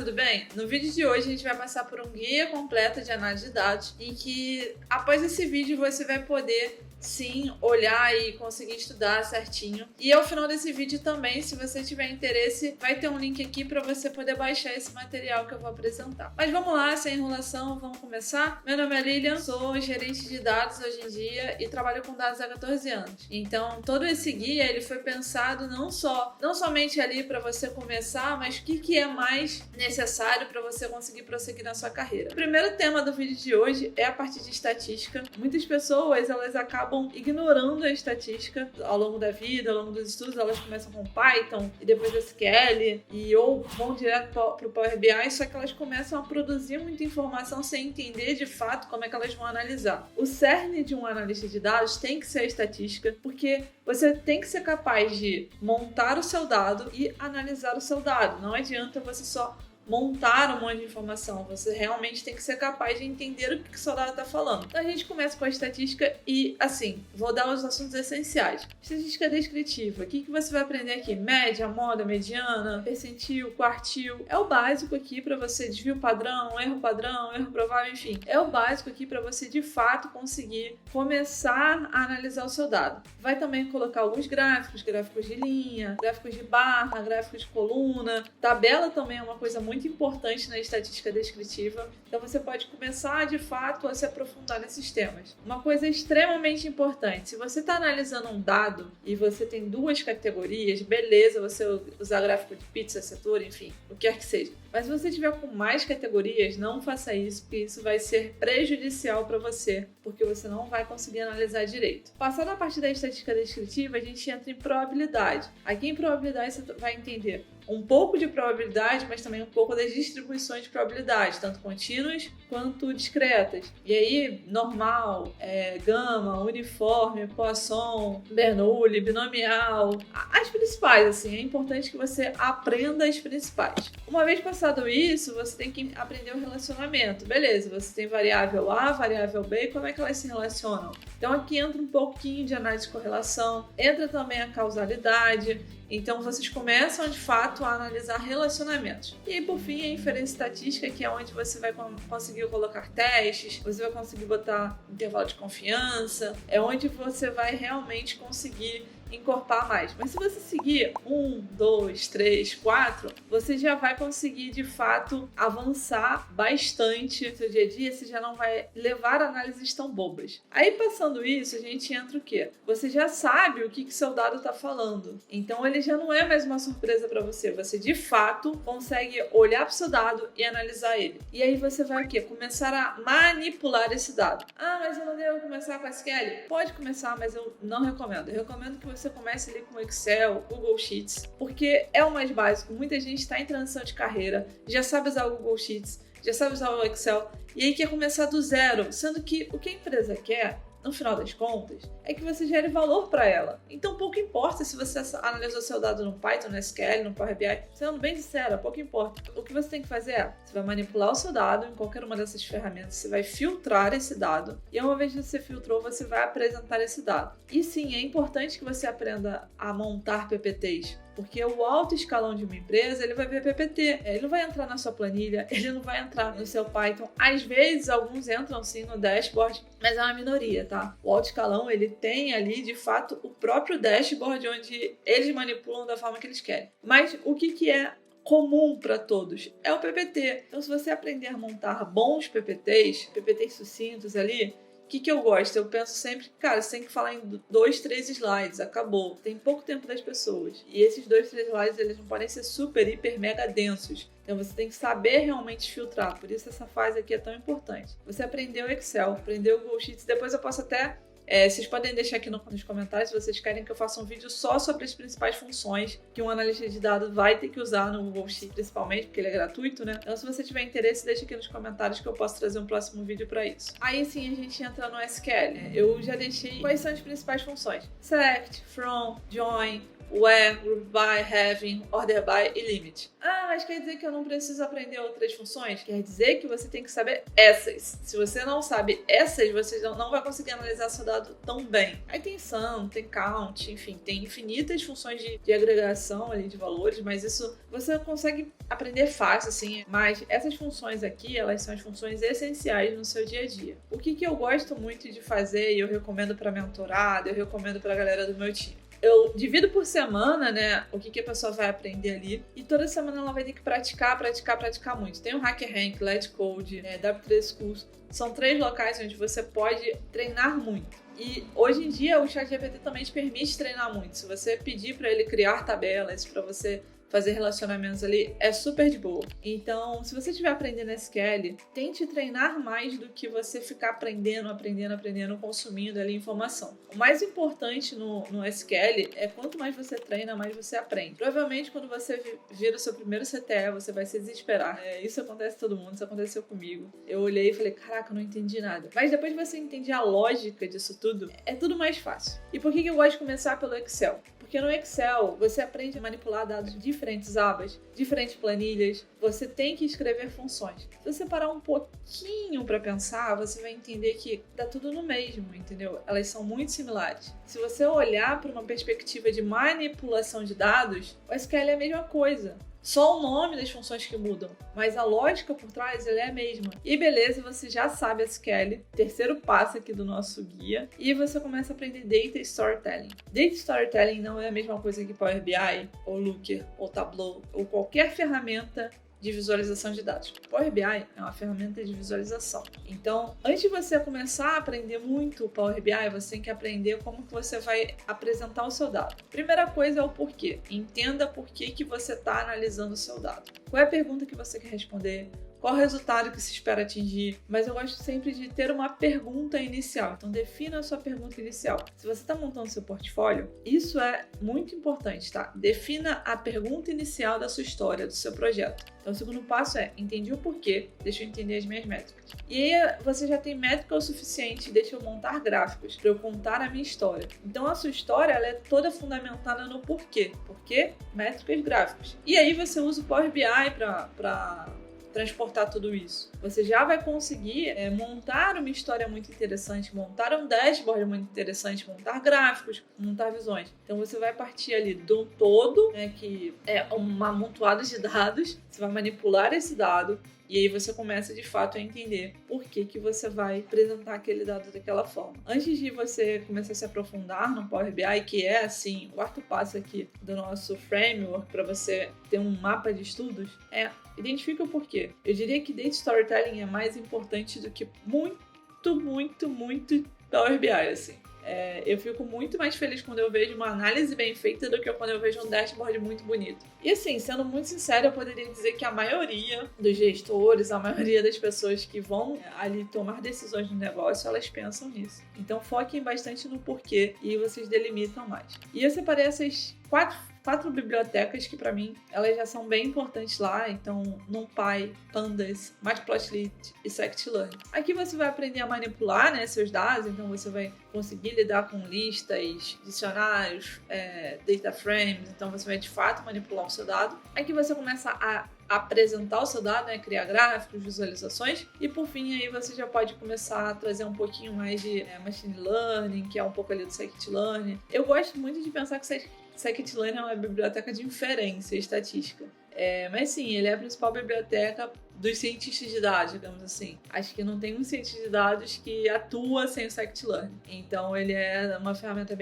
tudo bem? No vídeo de hoje a gente vai passar por um guia completo de análise de dados em que após esse vídeo você vai poder sim olhar e conseguir estudar certinho. E ao final desse vídeo também, se você tiver interesse, vai ter um link aqui para você poder baixar esse material que eu vou apresentar. Mas vamos lá, sem enrolação, vamos começar. Meu nome é Lilian, sou gerente de dados hoje em dia e trabalho com dados há 14 anos. Então, todo esse guia ele foi pensado não somente ali para você começar, mas o que é mais necessário para você conseguir prosseguir na sua carreira. O primeiro tema do vídeo de hoje é a parte de estatística. Muitas pessoas, elas acabam ignorando a estatística ao longo da vida, ao longo dos estudos. Elas começam com Python e depois SQL ou vão direto para o Power BI, só que elas começam a produzir muita informação sem entender de fato como é que elas vão analisar. O cerne de um analista de dados tem que ser a estatística, porque você tem que ser capaz de montar o seu dado e analisar o seu dado. Não adianta você só montar um monte de informação, você realmente tem que ser capaz de entender o que o seu dado está falando. Então a gente começa com a estatística e, assim, vou dar os assuntos essenciais. Estatística descritiva, o que você vai aprender aqui? Média, moda, mediana, percentil, quartil. É o básico aqui para você, desvio padrão, erro provável, enfim. É o básico aqui para você, de fato, conseguir começar a analisar o seu dado. Vai também colocar alguns gráficos de linha, gráficos de barra, gráficos de coluna. Tabela também é uma coisa muito importante na estatística descritiva, então você pode começar de fato a se aprofundar nesses temas. Uma coisa extremamente importante, se você está analisando um dado e você tem duas categorias, beleza, você usar gráfico de pizza, setor, enfim, o que quer que seja. Mas se você tiver com mais categorias, não faça isso, porque isso vai ser prejudicial para você, porque você não vai conseguir analisar direito. Passando a parte da estatística descritiva, a gente entra em probabilidade. Aqui em probabilidade você vai entender um pouco de probabilidade, mas também um pouco das distribuições de probabilidade, tanto contínuas quanto discretas. E aí, normal, gama, uniforme, Poisson, Bernoulli, binomial, as principais, assim, é importante que você aprenda as principais. Uma vez passado isso, você tem que aprender o relacionamento. Beleza, você tem variável A, variável B, como é que elas se relacionam? Então aqui entra um pouquinho de análise de correlação, entra também a causalidade. Então, vocês começam, de fato, a analisar relacionamentos. E aí, por fim, a inferência estatística, que é onde você vai conseguir colocar testes, você vai conseguir botar intervalo de confiança, é onde você vai realmente conseguir encorpar mais. Mas se você seguir 1, 2, 3, 4, você já vai conseguir, de fato, avançar bastante no seu dia a dia, você já não vai levar análises tão bobas. Aí, passando isso, a gente entra o quê? Você já sabe o que seu dado está falando. Então, ele já não é mais uma surpresa para você. Você, de fato, consegue olhar para o seu dado e analisar ele. E aí, você vai o quê? Começar a manipular esse dado. Ah, mas eu não devo começar com SQL? Pode começar, mas eu não recomendo. Eu recomendo que você comece ali com Excel, Google Sheets, porque é o mais básico. Muita gente está em transição de carreira, já sabe usar o Google Sheets, já sabe usar o Excel, e aí quer começar do zero, sendo que o que a empresa quer, no final das contas, é que você gere valor para ela. Então pouco importa se você analisou seu dado no Python, no SQL, no Power BI, sendo bem sincera, pouco importa. O que você tem que fazer é, você vai manipular o seu dado em qualquer uma dessas ferramentas, você vai filtrar esse dado, e uma vez que você filtrou, você vai apresentar esse dado. E sim, é importante que você aprenda a montar PPTs, porque o alto escalão de uma empresa, ele vai ver PPT, ele não vai entrar na sua planilha, ele não vai entrar no seu Python. Às vezes, alguns entram sim no dashboard, mas é uma minoria, tá? O alto escalão, ele tem ali, de fato, o próprio dashboard onde eles manipulam da forma que eles querem. Mas o que é comum para todos? É o PPT. Então, se você aprender a montar bons PPTs sucintos ali, o que eu gosto? Eu penso sempre, cara, você tem que falar em 2, 3 slides, acabou. Tem pouco tempo das pessoas. E esses 2, 3 slides, eles não podem ser super, hiper, mega densos. Então você tem que saber realmente filtrar. Por isso essa fase aqui é tão importante. Você aprendeu Excel, aprendeu o Google Sheets. Depois eu posso até... vocês podem deixar aqui nos comentários se vocês querem que eu faça um vídeo só sobre as principais funções que um analista de dados vai ter que usar no Google Sheets, principalmente porque ele é gratuito, né? Então, se você tiver interesse, deixa aqui nos comentários que eu posso trazer um próximo vídeo para isso. Aí sim a gente entra no SQL. Eu já deixei quais são as principais funções: select, from, join, where, group by, having, order by e limit. Ah, mas quer dizer que eu não preciso aprender outras funções? Quer dizer que você tem que saber essas. Se você não sabe essas, você não vai conseguir analisar seu dado tão bem. Aí tem sum, tem count, enfim, tem infinitas funções de agregação ali de valores, mas isso você consegue aprender fácil, assim. Mas essas funções aqui, elas são as funções essenciais no seu dia a dia. O que eu gosto muito de fazer e eu recomendo para mentorado, eu recomendo para a galera do meu time. Eu divido por semana, né, o que a pessoa vai aprender ali. E toda semana ela vai ter que praticar muito. Tem o HackerRank, LetCode, W3 Schools. São 3 locais onde você pode treinar muito. E hoje em dia o ChatGPT também te permite treinar muito. Se você pedir para ele criar tabelas, para você fazer relacionamentos ali, é super de boa. Então, se você estiver aprendendo SQL, tente treinar mais do que você ficar aprendendo, consumindo ali informação. O mais importante no SQL é quanto mais você treina, mais você aprende. Provavelmente, quando você vira o seu primeiro CTE, você vai se desesperar. Isso acontece com todo mundo, isso aconteceu comigo. Eu olhei e falei, caraca, eu não entendi nada. Mas depois de você entender a lógica disso tudo, é tudo mais fácil. E por que eu gosto de começar pelo Excel? Porque no Excel, você aprende a manipular dados de diferentes abas, diferentes planilhas. Você tem que escrever funções. Se você parar um pouquinho para pensar, você vai entender que dá tudo no mesmo, entendeu? Elas são muito similares. Se você olhar para uma perspectiva de manipulação de dados, o SQL é a mesma coisa. Só o nome das funções que mudam, mas a lógica por trás ela é a mesma. E beleza, você já sabe SQL, terceiro passo aqui do nosso guia, e você começa a aprender Data Storytelling. Data Storytelling não é a mesma coisa que Power BI, ou Looker, ou Tableau, ou qualquer ferramenta de visualização de dados. Power BI é uma ferramenta de visualização. Então, antes de você começar a aprender muito o Power BI, você tem que aprender como que você vai apresentar o seu dado. Primeira coisa é o porquê. Entenda por que você está analisando o seu dado. Qual é a pergunta que você quer responder? Qual o resultado que se espera atingir? Mas eu gosto sempre de ter uma pergunta inicial. Então, defina a sua pergunta inicial. Se você está montando seu portfólio, isso é muito importante, tá? Defina a pergunta inicial da sua história, do seu projeto. Então, o segundo passo é, entendi o porquê, deixa eu entender as minhas métricas. E aí, você já tem métrica o suficiente, deixa eu montar gráficos para eu contar a minha história. Então, a sua história, ela é toda fundamentada no porquê. Porquê, métricas, gráficos. E aí, você usa o Power BI para transportar tudo isso. Você já vai conseguir montar uma história muito interessante, montar um dashboard muito interessante, montar gráficos, montar visões. Então você vai partir ali do todo, que é uma amontoada de dados, você vai manipular esse dado e aí você começa de fato a entender por que você vai apresentar aquele dado daquela forma. Antes de você começar a se aprofundar no Power BI, que é assim, o quarto passo aqui do nosso framework para você ter um mapa de estudos, identifica o porquê. Eu diria que Data Storytelling é mais importante do que muito Power BI, assim. Eu fico muito mais feliz quando eu vejo uma análise bem feita do que quando eu vejo um dashboard muito bonito. E assim, sendo muito sincero, eu poderia dizer que a maioria dos gestores, a maioria das pessoas que vão ali tomar decisões no negócio, elas pensam nisso. Então foquem bastante no porquê e vocês delimitam mais. E eu separei essas quatro bibliotecas que para mim elas já são bem importantes lá, então NumPy, Pandas, Matplotlib e Scikit-learn. Aqui você vai aprender a manipular, seus dados, então você vai conseguir lidar com listas, dicionários, data frames, então você vai de fato manipular o seu dado. Aqui você começa a apresentar o seu dado, criar gráficos, visualizações, e por fim aí você já pode começar a trazer um pouquinho mais de machine learning, que é um pouco ali do scikit-learn. Eu gosto muito de pensar que Scikit-learn é uma biblioteca de inferência estatística. Mas sim, ele é a principal biblioteca dos cientistas de dados, digamos assim. Acho que não tem um cientista de dados que atua sem o Scikit-learn. Então ele é uma ferramenta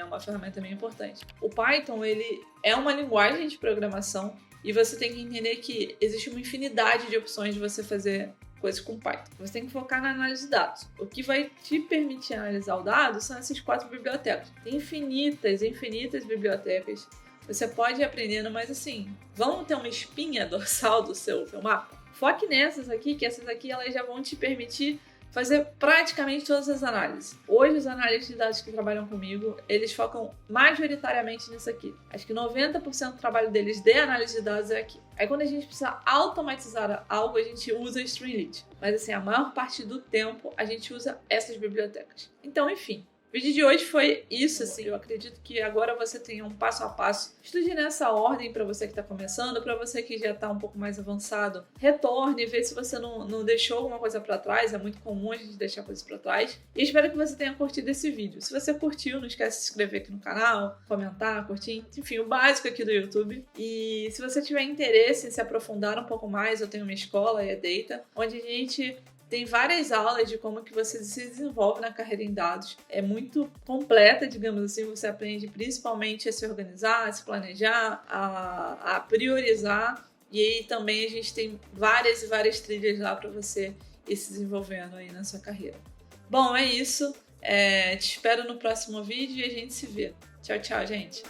uma ferramenta bem importante. O Python, ele é uma linguagem de programação e você tem que entender que existe uma infinidade de opções de você fazer coisas com Python. Você tem que focar na análise de dados. O que vai te permitir analisar o dado são essas 4 bibliotecas. Tem infinitas bibliotecas. Você pode ir aprendendo, mas assim, vão ter uma espinha dorsal do seu mapa? Foque nessas aqui, que essas aqui elas já vão te permitir fazer praticamente todas as análises. Hoje, os analistas de dados que trabalham comigo, eles focam majoritariamente nisso aqui. Acho que 90% do trabalho deles de análise de dados é aqui. Aí, quando a gente precisa automatizar algo, a gente usa Streamlit. Mas, assim, a maior parte do tempo, a gente usa essas bibliotecas. Então, enfim, vídeo de hoje foi isso, assim. Eu acredito que agora você tenha um passo a passo. Estude nessa ordem para você que está começando, para você que já está um pouco mais avançado. Retorne, vê se você não deixou alguma coisa para trás. É muito comum a gente deixar coisas para trás. E espero que você tenha curtido esse vídeo. Se você curtiu, não esquece de se inscrever aqui no canal, comentar, curtir, enfim, o básico aqui do YouTube. E se você tiver interesse em se aprofundar um pouco mais, eu tenho uma escola, é Data, onde a gente tem várias aulas de como que você se desenvolve na carreira em dados. É muito completa, digamos assim. Você aprende principalmente a se organizar, a se planejar, a priorizar. E aí também a gente tem várias e várias trilhas lá para você ir se desenvolvendo aí na sua carreira. Bom, é isso. Te espero no próximo vídeo e a gente se vê. Tchau, tchau, gente!